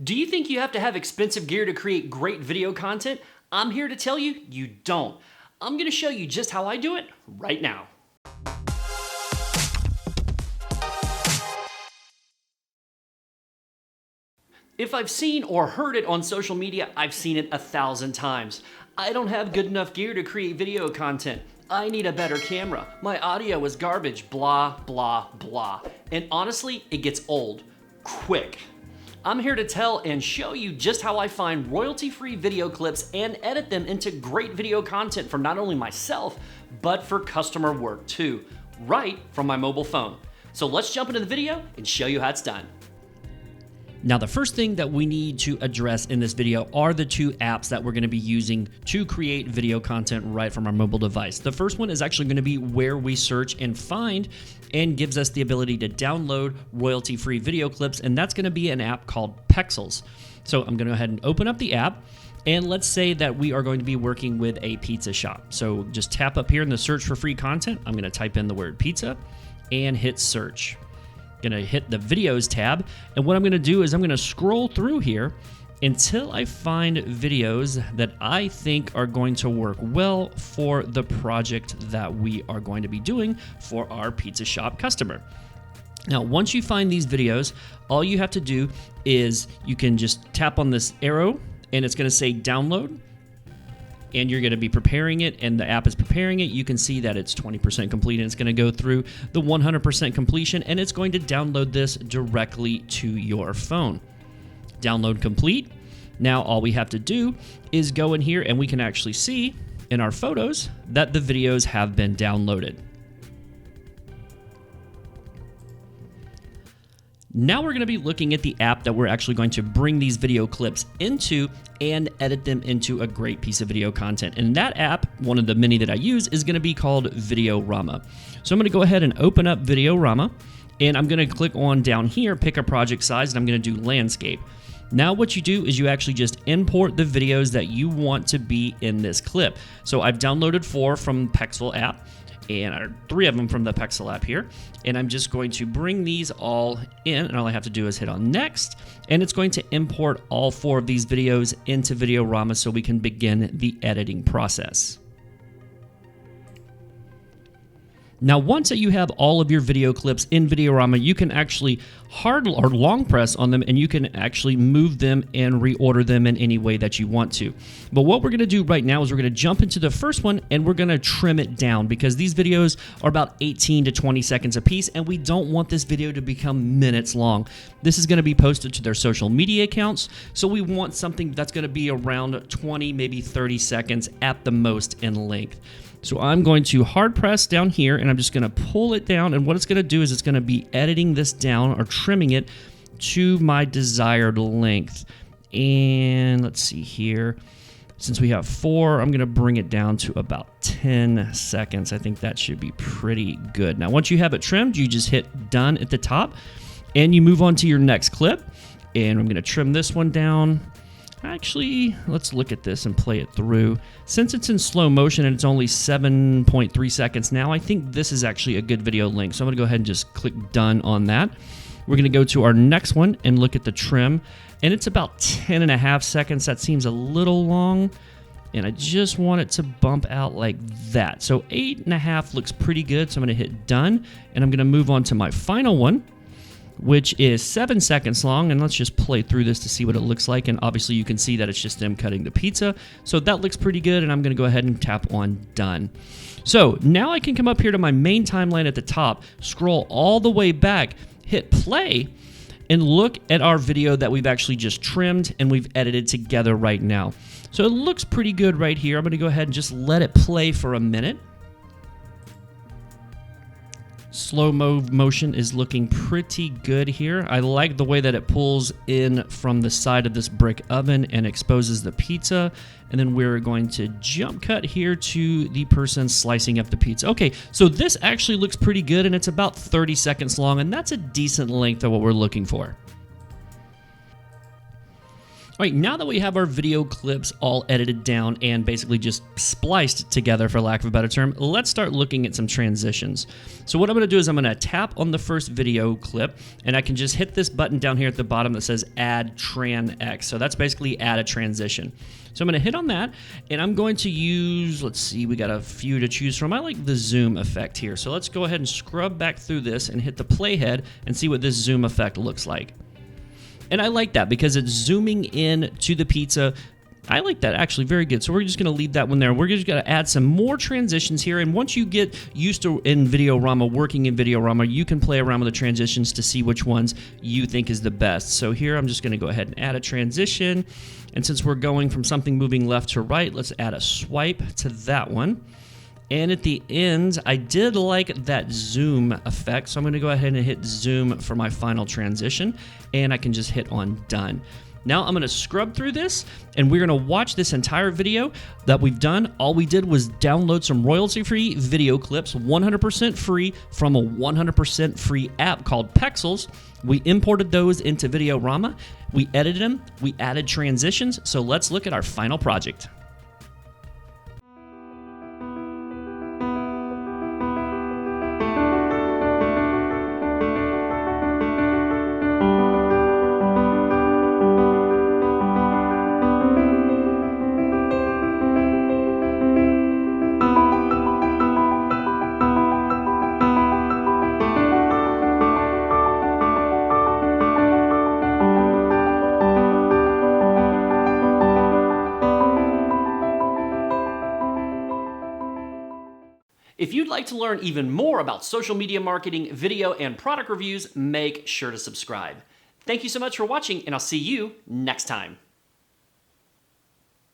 Do you think you have to have expensive gear to create great video content? I'm here to tell you, you don't. I'm going to show you just how I do it right now. If I've seen or heard it on social media, I've seen it 1,000 times. I don't have good enough gear to create video content. I need a better camera. My audio is garbage, blah, blah, blah. And honestly, it gets old quick. I'm here to tell and show you just how I find royalty-free video clips and edit them into great video content for not only myself, but for customer work too, right from my mobile phone. So let's jump into the video and show you how it's done. Now, the first thing that we need to address in this video are the two apps that we're going to be using to create video content right from our mobile device. The first one is actually going to be Where We Search and Find, and gives us the ability to download royalty-free video clips, and that's going to be an app called Pexels. So I'm going to go ahead and open up the app, and let's say that we are going to be working with a pizza shop. So just tap up here in the search for free content. I'm going to type in the word pizza and hit search. Going to hit the videos tab, and what I'm going to do is I'm going to scroll through here until I find videos that I think are going to work well for the project that we are going to be doing for our pizza shop customer. Now, once you find these videos, all you have to do is you can just tap on this arrow and it's going to say download. And you're going to be preparing it, and the app is preparing it. You can see that it's 20% complete, and it's going to go through the 100% completion, and it's going to download this directly to your phone. Download complete. Now all we have to do is go in here, and we can actually see in our photos that the videos have been downloaded. Now we're going to be looking at the app that we're actually going to bring these video clips into and edit them into a great piece of video content. And that app, one of the many that I use, is going to be called Videorama. So I'm going to go ahead and open up Videorama, and I'm going to click on down here, pick a project size, and I'm going to do landscape. Now what you do is you actually just import the videos that you want to be in this clip. So I've downloaded 4 from Pexel app, and 3 of them from the Pexel app here, and I'm just going to bring these all in, and all I have to do is hit on next, and it's going to import all 4 of these videos into Videorama so we can begin the editing process. Now, once that you have all of your video clips in Videorama, you can actually hard or long press on them, and you can actually move them and reorder them in any way that you want to. But what we're going to do right now is we're going to jump into the first one, and we're going to trim it down because these videos are about 18 to 20 seconds a piece, and we don't want this video to become minutes long. This is going to be posted to their social media accounts, so we want something that's going to be around 20, maybe 30 seconds at the most in length. So I'm going to hard press down here, and I'm just going to pull it down, and what it's going to do is it's going to be editing this down or trimming it to my desired length. And let's see here. Since we have 4, I'm going to bring it down to about 10 seconds. I think that should be pretty good. Now, once you have it trimmed, you just hit done at the top, and you move on to your next clip. And I'm going to trim this one down. Actually, let's look at this and play it through. Since it's in slow motion and it's only 7.3 seconds now, I think this is actually a good video length. So I'm going to go ahead and just click done on that. We're going to go to our next one and look at the trim. And it's about 10.5 seconds. That seems a little long. And I just want it to bump out like that. So 8.5 looks pretty good. So I'm going to hit done. And I'm going to move on to my final one, which is 7 seconds long, and let's just play through this to see what it looks like. And obviously you can see that it's just them cutting the pizza, so that looks pretty good, and I'm going to go ahead and tap on done. So now I can come up here to my main timeline at the top, scroll all the way back, hit play, and look at our video that we've actually just trimmed and we've edited together right now. So it looks pretty good right here. I'm going to go ahead and just let it play for a minute. Slow motion is looking pretty good here. I like the way that it pulls in from the side of this brick oven and exposes the pizza. And then we're going to jump cut here to the person slicing up the pizza. Okay, so this actually looks pretty good, and it's about 30 seconds long, and that's a decent length of what we're looking for. All right, now that we have our video clips all edited down and basically just spliced together, for lack of a better term, let's start looking at some transitions. So what I'm going to do is I'm going to tap on the first video clip, and I can just hit this button down here at the bottom that says Add Tran X. So that's basically add a transition. So I'm going to hit on that, and I'm going to use, let's see, we got a few to choose from. I like the zoom effect here. So let's go ahead and scrub back through this and hit the playhead and see what this zoom effect looks like. And I like that because it's zooming in to the pizza. I like that, actually, very good. So we're just going to leave that one there. We're just going to add some more transitions here. And once you get used to in Videorama, working in Videorama, you can play around with the transitions to see which ones you think is the best. So here I'm just going to go ahead and add a transition. And since we're going from something moving left to right, let's add a swipe to that one. And at the end, I did like that zoom effect, so I'm going to go ahead and hit zoom for my final transition, and I can just hit on done. Now I'm going to scrub through this, and we're going to watch this entire video that we've done. All we did was download some royalty-free video clips, 100% free, from a 100% free app called Pexels. We imported those into Videorama, we edited them, we added transitions, so let's look at our final project. If you'd like to learn even more about social media marketing, video, and product reviews, make sure to subscribe. Thank you so much for watching, and I'll see you next time.